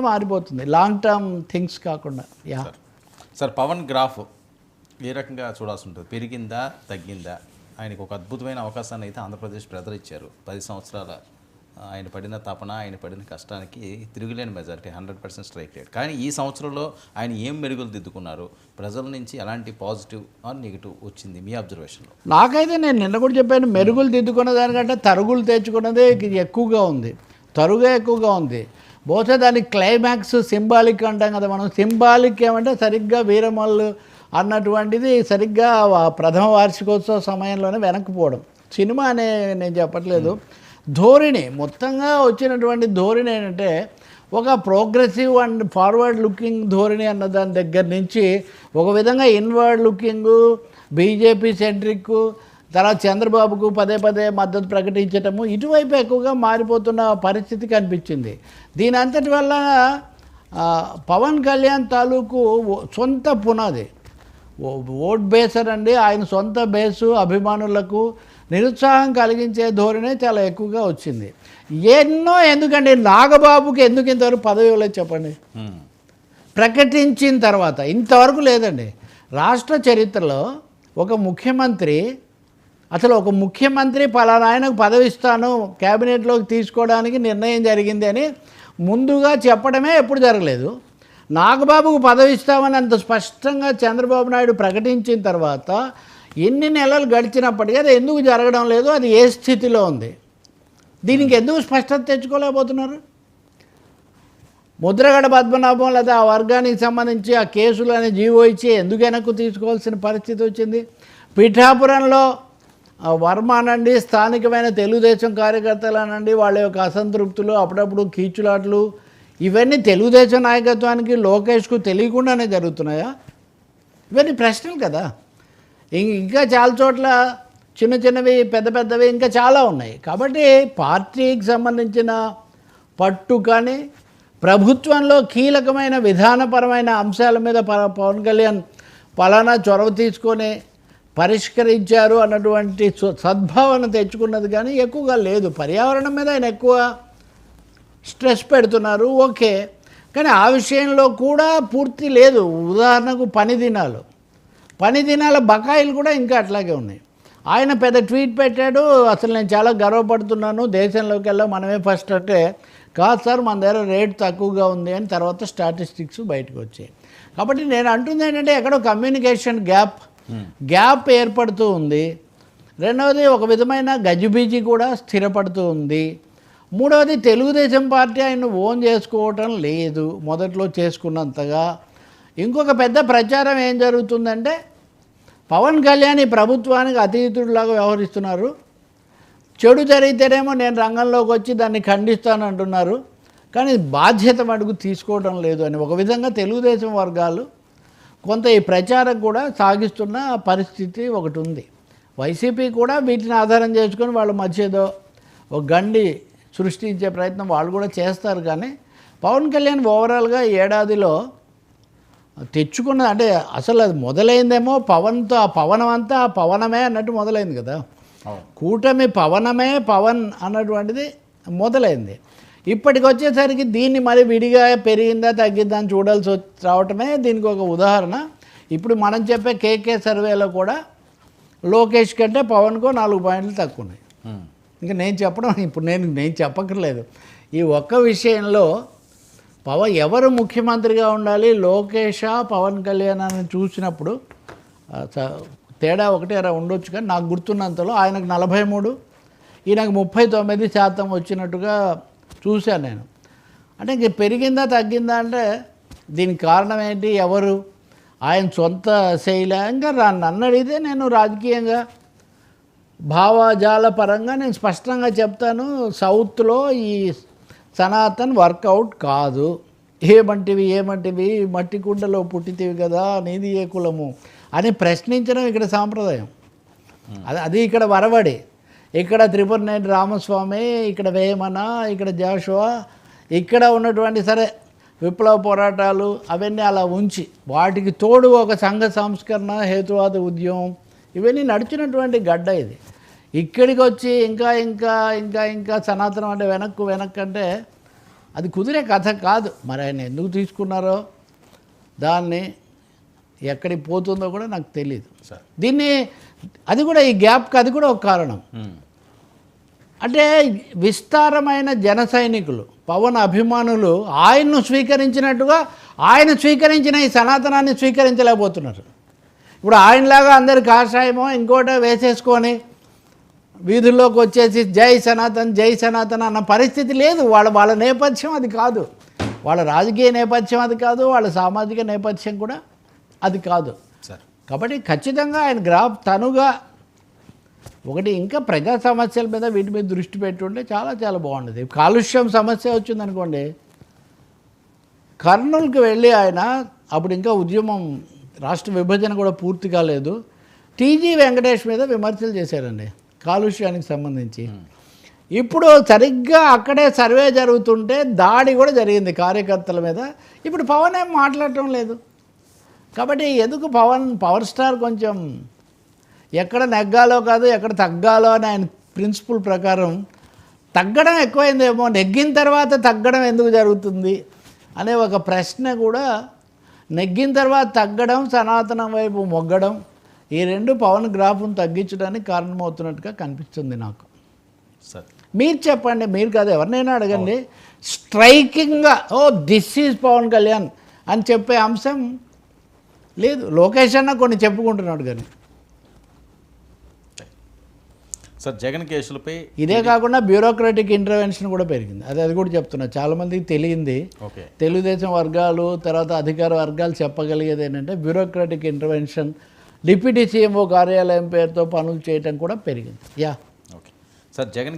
మారిపోతుంది, long term things కాకుండా. Yeah sir, Pawan graph ఏ రకంగా చూడాల్సి ఉంటుంది? పెరిగిందా, తగ్గిందా? ఆయనకు ఒక అద్భుతమైన అవకాశాన్ని అయితే ఆంధ్రప్రదేశ్ ప్రజలు ఇచ్చారు. 10 సంవత్సరాల ఆయన పడిన తపన, ఆయన పడిన కష్టానికి తిరుగులేని మెజారిటీ, 100% స్ట్రైక్ రేట్. కానీ ఈ సంవత్సరంలో ఆయన ఏం మెరుగులు దిద్దుకున్నారు? ప్రజల నుంచి ఎలాంటి పాజిటివ్ ఆర్ నెగిటివ్ వచ్చింది మీ అబ్జర్వేషన్లో? నాకైతే నేను నిన్న కూడా చెప్పాను, మెరుగులు దిద్దుకున్న దానికంటే తరుగులు తెచ్చుకున్నదే ఎక్కువగా ఉంది, తరుగే ఎక్కువగా ఉంది. బహుశా దానికి క్లైమాక్స్ సింబాలిక్ అంటాం కదా మనం. సింబాలిక్ ఏమంటే సరిగ్గా వీరమల్లు అన్నటువంటిది సరిగ్గా ప్రథమ వార్షికోత్సవ సమయంలోనే వెనక్కిపోవడం. సినిమా అనే నేను చెప్పట్లేదు, ధోరణి మొత్తంగా వచ్చినటువంటి ధోరణి ఏంటంటే ఒక ప్రోగ్రెసివ్ అండ్ ఫార్వర్డ్ లుకింగ్ ధోరణి అన్న దాని దగ్గర నుంచి ఒక విధంగా ఇన్వర్డ్ లుకింగు, బీజేపీ సెంట్రిక్, తర్వాత చంద్రబాబుకు పదే పదే మద్దతు ప్రకటించటము, ఇటువైపు ఎక్కువగా మారిపోతున్న పరిస్థితి కనిపించింది. దీని అంతటి వల్ల పవన్ కళ్యాణ్ తాలూకు సొంత పునాది ఓట్ బేసర్ అండి, ఆయన సొంత బేసు అభిమానులకు నిరుత్సాహం కలిగించే ధోరణి చాలా ఎక్కువగా వచ్చింది. ఎన్నో ఎందుకండి, నాగబాబుకి ఎందుకు ఇంతవరకు పదవి ఇవ్వలేదు చెప్పండి? ప్రకటించిన తర్వాత ఇంతవరకు లేదండి. రాష్ట్ర చరిత్రలో ఒక ముఖ్యమంత్రి అసలు ఒక ముఖ్యమంత్రి పలానా ఆయనకు పదవి ఇస్తాను క్యాబినెట్లోకి తీసుకోవడానికి నిర్ణయం జరిగింది అని ముందుగా చెప్పడమే ఎప్పుడు జరగలేదు. నాగబాబుకు పదవి ఇస్తామని అంత స్పష్టంగా చంద్రబాబు నాయుడు ప్రకటించిన తర్వాత ఎన్ని నెలలు గడిచినప్పటికీ అది ఎందుకు జరగడం లేదు, అది ఏ స్థితిలో ఉంది, దీనికి ఎందుకు స్పష్టత తెచ్చుకోలేకపోతున్నారు? ముద్రగడ పద్మనాభం లేదా ఆ వర్గానికి సంబంధించి ఆ కేసులు అనే జీవో ఇచ్చి ఎందుకు వెనక్కు తీసుకోవాల్సిన పరిస్థితి వచ్చింది? పిఠాపురంలో వర్మ అనండి, స్థానికమైన తెలుగుదేశం కార్యకర్తలు అనండి, వాళ్ళ యొక్క అసంతృప్తులు, అప్పుడప్పుడు కీచులాట్లు, ఇవన్నీ తెలుగుదేశం నాయకత్వానికి లోకేష్కు తెలియకుండానే జరుగుతున్నాయా? ఇవన్నీ ప్రశ్నలు కదా. ఇంకా చాలా చోట్ల చిన్న చిన్నవి పెద్ద పెద్దవి ఇంకా చాలా ఉన్నాయి. కాబట్టి పార్టీకి సంబంధించిన పట్టు కానీ ప్రభుత్వంలో కీలకమైన విధానపరమైన అంశాల మీద పవన్ కళ్యాణ్ పలానా చొరవ తీసుకొని పరిష్కరించారు అన్నటువంటి సద్భావన తెచ్చుకున్నది కానీ ఎక్కువగా లేదు. పర్యావరణం మీద ఆయన ఎక్కువ స్ట్రెస్ పెడుతున్నారు, ఓకే, కానీ ఆ విషయంలో కూడా పూర్తి లేదు. ఉదాహరణకు పని దినాల బకాయిలు కూడా ఇంకా అట్లాగే ఉన్నాయి. ఆయన పెద్ద ట్వీట్ పెట్టాడు, అసలు నేను చాలా గర్వపడుతున్నాను, దేశంలోకి వెళ్ళా మనమే ఫస్ట్ అంటే, కాదు సార్ మన దగ్గర రేట్ తక్కువగా ఉంది అని తర్వాత స్టాటిస్టిక్స్ బయటకు వచ్చాయి. కాబట్టి నేను అంటుంది ఏంటంటే ఎక్కడో కమ్యూనికేషన్ గ్యాప్ ఏర్పడుతూ ఉంది. రెండవది ఒక విధమైన గజిబిజి కూడా స్థిరపడుతూ ఉంది. మూడవది తెలుగుదేశం పార్టీ ఆయన ఓన్ చేసుకోవటం లేదు మొదట్లో చేసుకున్నంతగా. ఇంకొక పెద్ద ప్రచారం ఏం జరుగుతుందంటే పవన్ కళ్యాణ్ ఈ ప్రభుత్వానికి అతీతుడిలాగా వ్యవహరిస్తున్నారు, చెడు జరిగితేనేమో నేను రంగంలోకి వచ్చి దాన్ని ఖండిస్తాను అంటున్నారు, కానీ బాధ్యత మటుకు తీసుకోవడం లేదు అని ఒక విధంగా తెలుగుదేశం వర్గాలు కొంత ఈ ప్రచారం కూడా సాగిస్తున్న పరిస్థితి ఒకటి ఉంది. వైసీపీ కూడా వీటిని ఆధారం చేసుకొని వాళ్ళ మధ్య ఏదో ఒక గండి సృష్టించే ప్రయత్నం వాళ్ళు కూడా చేస్తారు. కానీ పవన్ కళ్యాణ్ ఓవరాల్గా ఏడాదిలో తెచ్చుకున్న అంటే అసలు అది మొదలైందేమో పవన్తో, ఆ పవనం అంతా ఆ పవనమే అన్నట్టు మొదలైంది కదా. కూటమి పవనమే పవన్ అన్నటువంటిది మొదలైంది. ఇప్పటికి వచ్చేసరికి దీన్ని మరి విడిగా పెరిగిందా తగ్గిందా అని చూడాల్సి రావటమే దీనికి ఒక ఉదాహరణ. ఇప్పుడు మనం చెప్పే కేకే సర్వేలో కూడా లోకేష్ కంటే పవన్కో 4 పాయింట్లు తక్కువ ఉన్నాయి. ఇంకా నేను చెప్పడం ఇప్పుడు నేను చెప్పక్కర్లేదు. ఈ ఒక్క విషయంలో ఎవరు ముఖ్యమంత్రిగా ఉండాలి, లోకేషా పవన్ కళ్యాణ్ అని చూసినప్పుడు తేడా ఒకటి అలా ఉండొచ్చు. కానీ నాకు గుర్తున్నంతలో ఆయనకు 43, ఈయనకు 39% వచ్చినట్టుగా చూశాను నేను. అంటే ఇంక పెరిగిందా తగ్గిందా అంటే దీనికి కారణం ఏంటి, ఎవరు, ఆయన సొంత శైలి? ఇంకా నన్ను అడిగితే నేను రాజకీయంగా భావజాల పరంగా నేను స్పష్టంగా చెప్తాను, సౌత్లో ఈ సనాతన్ వర్కౌట్ కాదు. ఏమంటివి మట్టి కుండలో పుట్టితివి కదా, నీది ఏ కులము అని ప్రశ్నించడం ఇక్కడ సాంప్రదాయం. అది ఇక్కడ వరవడి, ఇక్కడ త్రిపురనేని రామస్వామి, ఇక్కడ వేమన, ఇక్కడ జాషువా, ఇక్కడ ఉన్నటువంటి సరే విప్లవ పోరాటాలు అవన్నీ అలా ఉంచి వాటికి తోడు ఒక సంఘ సంస్కరణ, హేతువాద ఉద్యమం ఇవన్నీ నడిచినటువంటి గడ్డ ఇది. ఇక్కడికి వచ్చి ఇంకా సనాతనం అంటే వెనక్కు అంటే అది కుదిరే కథ కాదు. మరి ఆయన ఎందుకు తీసుకున్నారో దాన్ని ఎక్కడికి పోతుందో కూడా నాకు తెలియదు. సార్ దీన్ని అది కూడా ఈ గ్యాప్కి అది కూడా ఒక కారణం. అంటే విస్తారమైన జన సైనికులు పవన్ అభిమానులు ఆయన్ను స్వీకరించినట్టుగా ఆయన స్వీకరించిన ఈ సనాతనాన్ని స్వీకరించలేకపోతున్నారు. ఇప్పుడు ఆయనలాగా అందరు కాషాయమో ఇంకోటో వేసేసుకొని వీధుల్లోకి వచ్చేసి జై సనాతన్ అన్న పరిస్థితి లేదు. వాళ్ళ నేపథ్యం అది కాదు, వాళ్ళ రాజకీయ నేపథ్యం అది కాదు, వాళ్ళ సామాజిక నేపథ్యం కూడా అది కాదు. సార్ కాబట్టి ఖచ్చితంగా ఆయన గ్రాఫ్ తనుగా ఒకటి ఇంకా ప్రజా సమస్యల మీద వీటి మీద దృష్టి పెట్టుంటే చాలా చాలా బాగుండేది. కాలుష్యం సమస్య వచ్చిందనుకోండి, కర్నూలుకి వెళ్ళి ఆయన అప్పుడు ఇంకా ఉద్యమం రాష్ట్ర విభజన కూడా పూర్తి కాలేదు, టీజీ వెంకటేష్ మీద విమర్శలు చేశారండి కాలుష్యానికి సంబంధించి. ఇప్పుడు సరిగ్గా అక్కడే సర్వే జరుగుతుంటే దాడి కూడా జరిగింది కార్యకర్తల మీద. ఇప్పుడు పవన్ ఏం మాట్లాడటం లేదు. కాబట్టి ఎందుకు పవర్ స్టార్ కొంచెం ఎక్కడ నెగ్గాలో కాదు ఎక్కడ తగ్గాలో అని ఆయన ప్రిన్సిపల్ ప్రకారం తగ్గడం ఎక్కువైందేమో, నెగ్గిన తర్వాత తగ్గడం ఎందుకు జరుగుతుంది అనే ఒక ప్రశ్న కూడా, నెగ్గిన తర్వాత తగ్గడం సనాతనం వైపు మొగ్గడం ఈ రెండు పవన్ గ్రాఫ్ను తగ్గించడానికి కారణమవుతున్నట్టుగా కనిపిస్తుంది నాకు. సార్ మీరు చెప్పండి, మీరు కాదు ఎవరినైనా అడగండి, స్ట్రైకింగ్గా దిస్ ఈజ్ పవన్ కళ్యాణ్ అని చెప్పే అంశం లేదు. లోకేష్ అన్న కొన్ని చెప్పుకుంటున్నాడు కానీ. సార్ జగన్ కేసులపై ఇదే కాకుండా బ్యూరోక్రటిక్ ఇంటర్వెన్షన్ కూడా పెరిగింది. అది కూడా చెప్తున్నా, చాలామందికి తెలియంది. ఓకే తెలుగుదేశం వర్గాలు తర్వాత అధికార వర్గాలు చెప్పగలిగేది ఏంటంటే బ్యూరోక్రటిక్ ఇంటర్వెన్షన్, డిప్యూటీ సీఎంఓ కార్యాలయం పేరుతో పనులు చేయటం కూడా పెరిగింది. Okay sir Jagan